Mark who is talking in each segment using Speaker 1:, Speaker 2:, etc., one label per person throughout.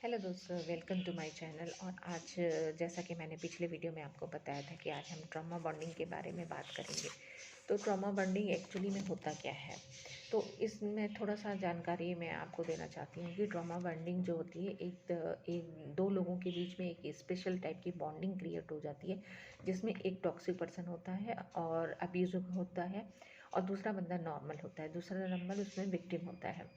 Speaker 1: Hello दोस्तों, welcome to my channel. और आज जैसा कि मैंने पिछले वीडियो में आपको बताया था कि आज हम ट्रॉमा बॉन्डिंग के बारे में बात करेंगे। तो ट्रॉमा बॉन्डिंग एक्चुअली में होता क्या है, तो इसमें थोड़ा सा जानकारी मैं आपको देना चाहती हूँ कि ट्रॉमा बॉन्डिंग जो होती है एक दो लोगों के बीच में एक स्पेशल टाइप की बॉन्डिंग क्रिएट हो जाती है, जिसमें एक टॉक्सिक पर्सन होता है और अब्यूजिव होता है और दूसरा बंदा नॉर्मल होता है, दूसरा नंबर उसमें विक्टिम होता है।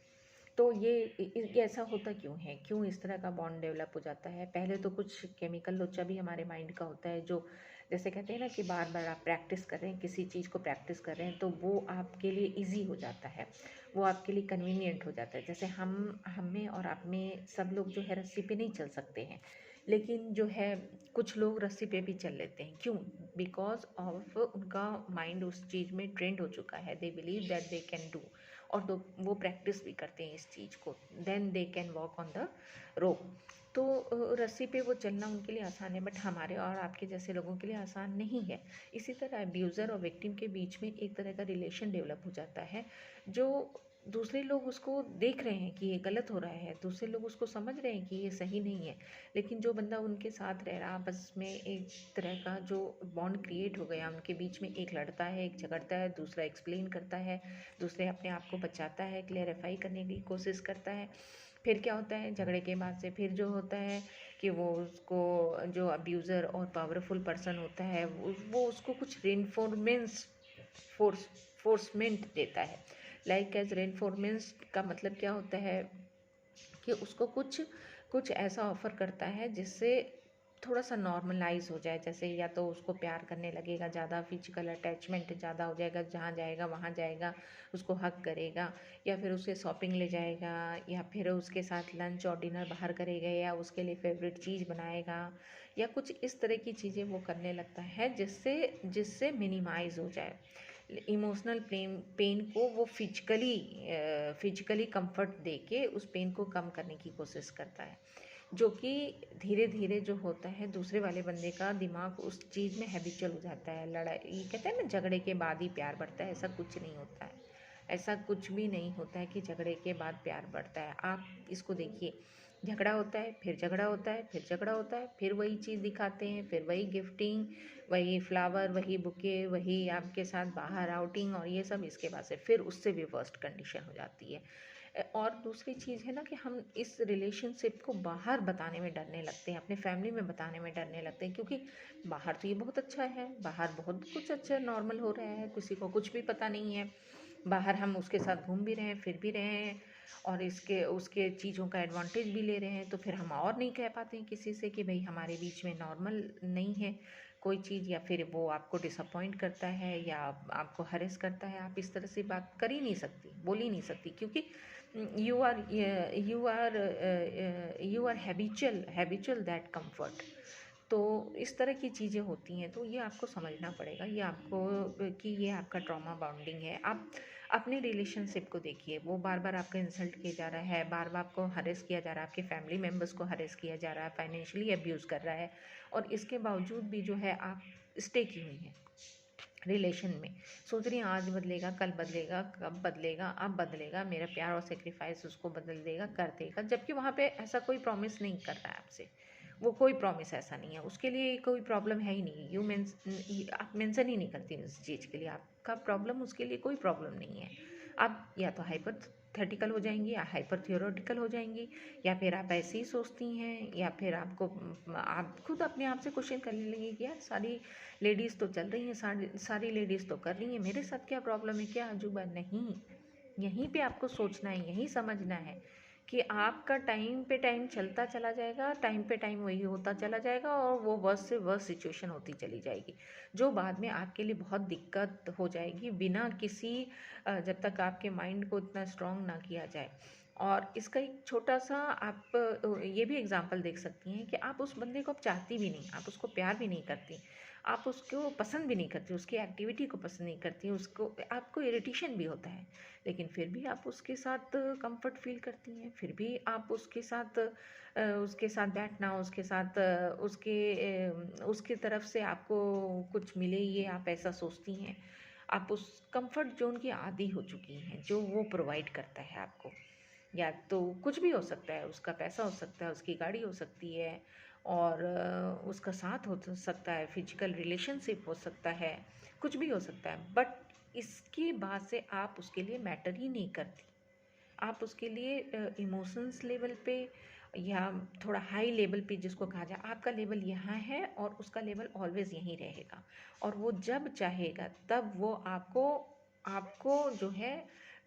Speaker 1: तो ये ऐसा होता क्यों है, क्यों इस तरह का बॉन्ड डेवलप हो जाता है? पहले तो कुछ केमिकल लोचा भी हमारे माइंड का होता है, जो जैसे कहते हैं ना कि बार बार आप प्रैक्टिस कर रहे हैं, किसी चीज़ को प्रैक्टिस कर रहे हैं, तो वो आपके लिए इजी हो जाता है, वो आपके लिए कन्वीनियंट हो जाता है। जैसे हम में और आप में सब लोग जो है रस्सी पे नहीं चल सकते हैं, लेकिन जो है कुछ लोग रस्सी पे भी चल लेते हैं। क्यों? बिकॉज ऑफ उनका माइंड उस चीज़ में ट्रेंड हो चुका है, they believe that they can do, और तो वो प्रैक्टिस भी करते हैं इस चीज़ को, then they can walk on the rope. तो रस्सी पे वो चलना उनके लिए आसान है, बट हमारे और आपके जैसे लोगों के लिए आसान नहीं है। इसी तरह अब्यूज़र और विक्टिम के बीच में एक तरह का रिलेशन डेवलप हो जाता है, जो दूसरे लोग उसको देख रहे हैं कि ये गलत हो रहा है, दूसरे लोग उसको समझ रहे हैं कि ये सही नहीं है, लेकिन जो बंदा उनके साथ रह रहा, आपस में एक तरह का जो बॉन्ड क्रिएट हो गया उनके बीच में, एक लड़ता है, एक झगड़ता है, दूसरा एक्सप्लेन करता है, दूसरे अपने आप को बचाता है, क्लेरिफाई करने की कोशिश करता है। फिर क्या होता है, झगड़े के बाद से फिर जो होता है कि वो उसको, जो अब्यूज़र और पावरफुल पर्सन होता है, वो उसको कुछ रेनफोर्मेंस फोर्स फोर्समेंट देता है। लाइक एज रेनफोर्मेंस का मतलब क्या होता है कि उसको कुछ कुछ ऐसा ऑफ़र करता है जिससे थोड़ा सा नॉर्मलाइज हो जाए। जैसे या तो उसको प्यार करने लगेगा ज़्यादा, फिजिकल अटैचमेंट ज़्यादा हो जाएगा, जहाँ जाएगा वहाँ जाएगा, उसको हग करेगा, या फिर उसे शॉपिंग ले जाएगा, या फिर उसके साथ लंच और डिनर बाहर करेगा, या उसके लिए फेवरेट चीज़ बनाएगा, या कुछ इस तरह की चीज़ें वो करने लगता है जिससे जिससे मिनिमाइज हो जाए इमोशनल पेन को। वो फिजिकली कंफर्ट दे के उस पेन को कम करने की कोशिश करता है, जो कि धीरे धीरे जो होता है दूसरे वाले बंदे का दिमाग उस चीज़ में हैबिचुअल हो जाता है। लड़ाई कहते हैं ना, झगड़े के बाद ही प्यार बढ़ता है, ऐसा कुछ नहीं होता है। ऐसा कुछ भी नहीं होता है कि झगड़े के बाद प्यार बढ़ता है। आप इसको देखिए, झगड़ा होता है, फिर झगड़ा होता है, फिर झगड़ा होता है, फिर वही चीज़ दिखाते हैं, फिर वही गिफ्टिंग, वही फ्लावर, वही बुके, वही आपके साथ बाहर आउटिंग, और ये सब इसके बाद से फिर उससे भी वर्स्ट कंडीशन हो जाती है। और दूसरी चीज़ है ना कि हम इस रिलेशनशिप को बाहर बताने में डरने लगते हैं, अपने फैमिली में बताने में डरने लगते हैं, क्योंकि बाहर तो ये बहुत अच्छा है, बाहर बहुत कुछ अच्छा नॉर्मल हो रहा है, किसी को कुछ भी पता नहीं है। बाहर हम उसके साथ घूम भी रहे हैं, फिर भी रहे हैं, और इसके उसके चीज़ों का एडवांटेज भी ले रहे हैं, तो फिर हम और नहीं कह पाते हैं किसी से कि भाई हमारे बीच में नॉर्मल नहीं है कोई चीज़, या फिर वो आपको डिसअपॉइंट करता है या आपको हरेस करता है। आप इस तरह से बात कर ही नहीं सकती, बोल ही नहीं सकती, क्योंकि you are you are you are habitual that comfort. तो इस तरह की चीज़ें होती हैं, तो ये आपको समझना पड़ेगा, ये आपको कि ये आपका ट्रॉमा बाउंडिंग है। आप अपने रिलेशनशिप को देखिए, वो बार बार आपका इंसल्ट किया जा रहा है, बार बार आपको हरेस किया जा रहा है, आपके फैमिली मेम्बर्स को हरेस किया जा रहा है, फाइनेंशियली अब्यूज़ कर रहा है, और इसके बावजूद भी जो है आप स्टे की हुई हैं रिलेशन में। सोच रही हैं आज बदलेगा, कल बदलेगा, कब बदलेगा, अब बदलेगा, मेरा प्यार और सेक्रीफाइस उसको बदल देगा, कर देगा, जबकि वहाँ पे ऐसा कोई प्रॉमिस नहीं कर रहा है आपसे। वो कोई प्रॉमिस ऐसा नहीं है, उसके लिए कोई प्रॉब्लम है ही नहीं। आप मेंशन ही नहीं करती उस चीज़ के लिए, आपका प्रॉब्लम उसके लिए कोई प्रॉब्लम नहीं है। आप या तो हाइपोथेटिकल हो जाएंगी, या हाइपर थियोरेटिकल हो जाएंगी, या फिर आप ऐसे ही सोचती हैं, या फिर आप खुद अपने आप से क्वेश्चन करने लगेंगी कि यार सारी लेडीज़ तो चल रही हैं, सारी लेडीज़ तो कर रही हैं, मेरे साथ क्या प्रॉब्लम है, क्या अजूबा। नहीं, यहीं पे आपको सोचना है, यहीं समझना है कि आपका टाइम पे टाइम चलता चला जाएगा, टाइम पे टाइम वही होता चला जाएगा, और वो वर्स्ट से वर्स्ट सिचुएशन होती चली जाएगी, जो बाद में आपके लिए बहुत दिक्कत हो जाएगी, बिना किसी जब तक आपके माइंड को इतना स्ट्रांग ना किया जाए। और इसका एक छोटा सा आप ये भी एग्जांपल देख सकती हैं कि आप उस बंदे को आप चाहती भी नहीं, आप उसको प्यार भी नहीं करती, आप उसको पसंद भी नहीं करती, उसकी एक्टिविटी को पसंद नहीं करती, उसको आपको इरिटेशन भी होता है, लेकिन फिर भी आप उसके साथ कंफर्ट फील करती हैं, फिर भी आप उसके साथ बैठना, उसके साथ उसकी तरफ से आपको कुछ मिले, ये आप ऐसा सोचती हैं। आप उस कंफर्ट जोन की आदी हो चुकी हैं, जो वो प्रोवाइड करता है आपको। या तो कुछ भी हो सकता है, उसका पैसा हो सकता है, उसकी गाड़ी हो सकती है, और उसका साथ हो सकता है, फिजिकल रिलेशनशिप हो सकता है, कुछ भी हो सकता है। बट इसके बाद से आप उसके लिए मैटर ही नहीं करती। आप उसके लिए इमोशंस लेवल पे या थोड़ा हाई लेवल पे जिसको कहा जाए, आपका लेवल यहाँ है और उसका लेवल ऑलवेज़ यहीं रहेगा, और वो जब चाहेगा तब वो आपको आपको जो है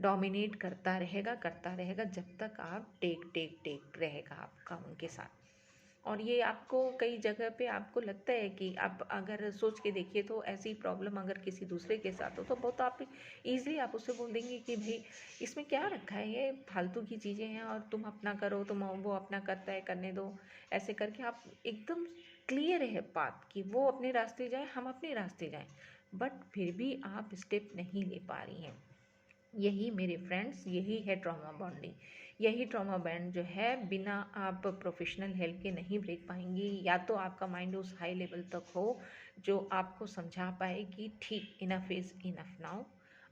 Speaker 1: डोमिनेट करता रहेगा जब तक आप टेक टेक टेक रहेगा आपका उनके साथ। और ये आपको कई जगह पे आपको लगता है कि आप अगर सोच के देखिए तो ऐसी प्रॉब्लम अगर किसी दूसरे के साथ हो तो बहुत आप ईज़िली आप उससे बोल देंगे कि भाई इसमें क्या रखा है, ये फालतू की चीज़ें हैं और तुम अपना करो, तुम वो अपना करता है करने दो। ऐसे करके आप एकदम क्लियर है बात कि वो अपने रास्ते जाए, हम अपने रास्ते जाएं, बट फिर भी आप स्टेप नहीं ले पा रही हैं। यही मेरे फ्रेंड्स, यही है ट्रॉमा बॉन्डिंग। यही ट्रॉमा बॉन्ड जो है बिना आप प्रोफेशनल हेल्प के नहीं ब्रेक पाएंगी। या तो आपका माइंड उस हाई लेवल तक हो जो आपको समझा पाए कि ठीक, इनफ इज़ इनफ नाउ,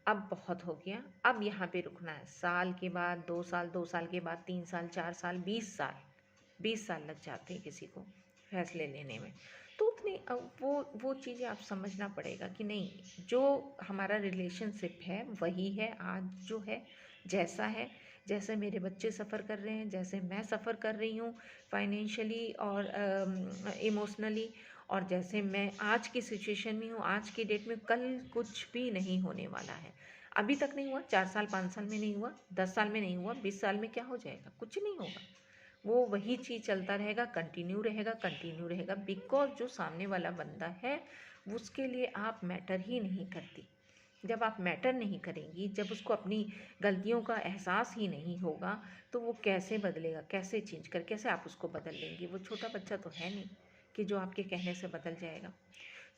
Speaker 1: अब बहुत हो गया, अब यहाँ पे रुकना है। साल के बाद 2 साल, 2 साल के बाद 3 साल, 4 साल, 20 साल, 20 साल लग जाते हैं किसी को फैसले लेने में। तो उतनी वो चीज़ें आप समझना पड़ेगा कि नहीं, जो हमारा रिलेशनशिप है वही है आज जो है, जैसा है, जैसे मेरे बच्चे सफ़र कर रहे हैं, जैसे मैं सफ़र कर रही हूँ फाइनेंशियली और इमोशनली, और जैसे मैं आज की सिचुएशन में हूँ, आज की डेट में, कल कुछ भी नहीं होने वाला है। अभी तक नहीं हुआ, 4 साल 5 साल में नहीं हुआ, 10 साल में नहीं हुआ, 20 साल में क्या हो जाएगा? कुछ नहीं होगा। वो वही चीज़ चलता रहेगा, कंटिन्यू रहेगा, कंटिन्यू रहेगा, बिकॉज़ जो सामने वाला बंदा है उसके लिए आप मैटर ही नहीं करती। जब आप मैटर नहीं करेंगी, जब उसको अपनी गलतियों का एहसास ही नहीं होगा, तो वो कैसे बदलेगा, कैसे चेंज कर, कैसे आप उसको बदल लेंगी? वो छोटा बच्चा तो है नहीं कि जो आपके कहने से बदल जाएगा।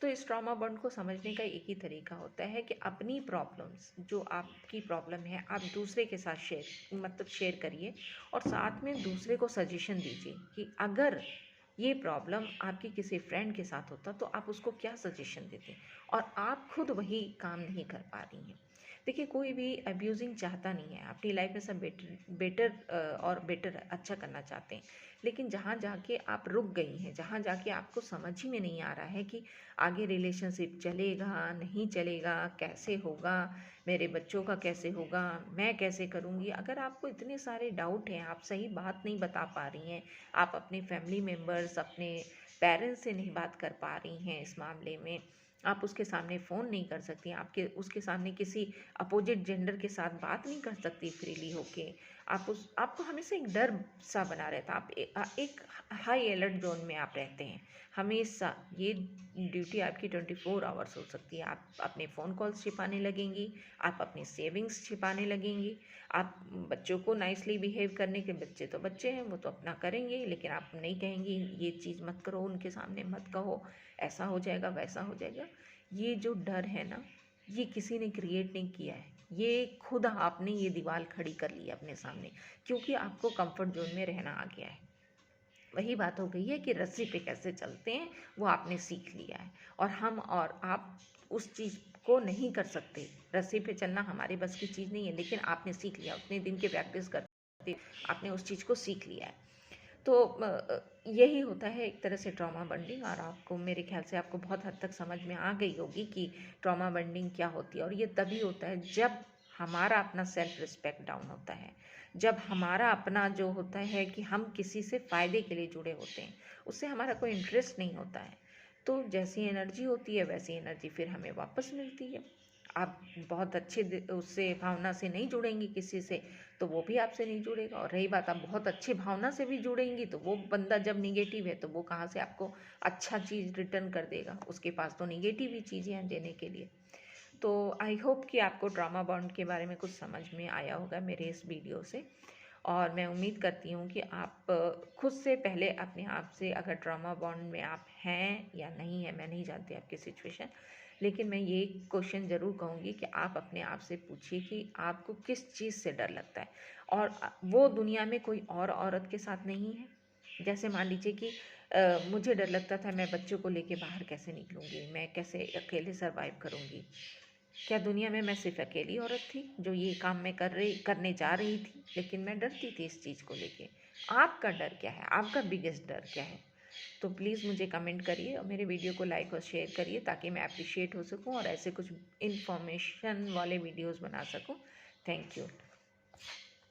Speaker 1: तो इस ट्रॉमा बॉन्ड को समझने का एक ही तरीका होता है कि अपनी प्रॉब्लम्स, जो आपकी प्रॉब्लम है, आप दूसरे के साथ शेयर करिए, और साथ में दूसरे को सजेशन दीजिए कि अगर ये प्रॉब्लम आपकी किसी फ्रेंड के साथ होता तो आप उसको क्या सजेशन देते, और आप खुद वही काम नहीं कर पा रही हैं। देखिए, कोई भी अब्यूजिंग चाहता नहीं है, अपनी लाइफ में सब बेटर बेटर और बेटर अच्छा करना चाहते हैं। लेकिन जहाँ जाके आप रुक गई हैं, जहाँ जाके आपको समझ ही में नहीं आ रहा है कि आगे रिलेशनशिप चलेगा नहीं चलेगा, कैसे होगा, मेरे बच्चों का कैसे होगा, मैं कैसे करूँगी, अगर आपको इतने सारे डाउट हैं, आप सही बात नहीं बता पा रही हैं, आप अपने फैमिली मेम्बर्स, अपने पेरेंट्स से नहीं बात कर पा रही हैं इस मामले में, आप उसके सामने फ़ोन नहीं कर सकती, आपके उसके सामने किसी अपोजिट जेंडर के साथ बात नहीं कर सकती फ्रीली होके, आपको हमेशा एक डर सा बना रहता, आप एक हाई अलर्ट जोन में आप रहते हैं हमेशा। ये ड्यूटी आपकी 24 आवर्स हो सकती है। आप अपने फ़ोन कॉल्स छिपाने लगेंगी, आप अपनी सेविंग्स छिपाने लगेंगी, आप बच्चों को नाइसली बिहेव करने के, बच्चे तो बच्चे हैं, वो तो अपना करेंगे, लेकिन आप नहीं कहेंगी ये चीज़ मत करो, उनके सामने मत कहो, ऐसा हो जाएगा, वैसा हो जाएगा। ये जो डर है ना, ये किसी ने क्रिएट नहीं किया है, ये खुद आपने ये दीवार खड़ी कर ली है अपने सामने, क्योंकि आपको कंफर्ट जोन में रहना आ गया है। वही बात हो गई है कि रस्सी पे कैसे चलते हैं वो आपने सीख लिया है, और हम और आप उस चीज़ को नहीं कर सकते। रस्सी पे चलना हमारे बस की चीज़ नहीं है, लेकिन आपने सीख लिया, उतने दिन की प्रैक्टिस करते आपने उस चीज़ को सीख लिया है। तो यही होता है एक तरह से ट्रॉमा बॉन्डिंग, और आपको मेरे ख्याल से आपको बहुत हद तक समझ में आ गई होगी कि ट्रॉमा बॉन्डिंग क्या होती है। और ये तभी होता है जब हमारा अपना सेल्फ रिस्पेक्ट डाउन होता है, जब हमारा अपना जो होता है कि हम किसी से फ़ायदे के लिए जुड़े होते हैं, उससे हमारा कोई इंटरेस्ट नहीं होता है, तो जैसी एनर्जी होती है वैसी एनर्जी फिर हमें वापस मिलती है। आप बहुत अच्छे उससे भावना से नहीं जुड़ेंगी किसी से, तो वो भी आपसे नहीं जुड़ेगा। और रही बात, आप बहुत अच्छी भावना से भी जुड़ेंगी तो वो बंदा जब निगेटिव है तो वो कहाँ से आपको अच्छा चीज़ रिटर्न कर देगा, उसके पास तो निगेटिव ही चीज़ें हैं देने के लिए। तो आई होप कि आपको ट्रॉमा बॉन्ड के बारे में कुछ समझ में आया होगा मेरे इस वीडियो से, और मैं उम्मीद करती हूँ कि आप खुद से पहले अपने आप से, अगर ट्रॉमा बॉन्ड में आप हैं या नहीं हैं, मैं नहीं जानती आपकी सिचुएशन, लेकिन मैं ये क्वेश्चन ज़रूर कहूँगी कि आप अपने आप से पूछिए कि आपको किस चीज़ से डर लगता है, और वो दुनिया में कोई और औरत के साथ नहीं है। जैसे मान लीजिए कि मुझे डर लगता था मैं बच्चों को लेके बाहर कैसे निकलूँगी, मैं कैसे अकेले सर्वाइव करूँगी, क्या दुनिया में मैं सिर्फ अकेली औरत थी जो ये काम मैं करने जा रही थी, लेकिन मैं डरती थी इस चीज़ को लेके। आपका डर क्या है? आपका बिगेस्ट डर क्या है? तो प्लीज़ मुझे कमेंट करिए और मेरे वीडियो को लाइक और शेयर करिए ताकि मैं अप्रिशिएट हो सकूं और ऐसे कुछ इन्फॉर्मेशन वाले वीडियोस बना सकूं। Thank you.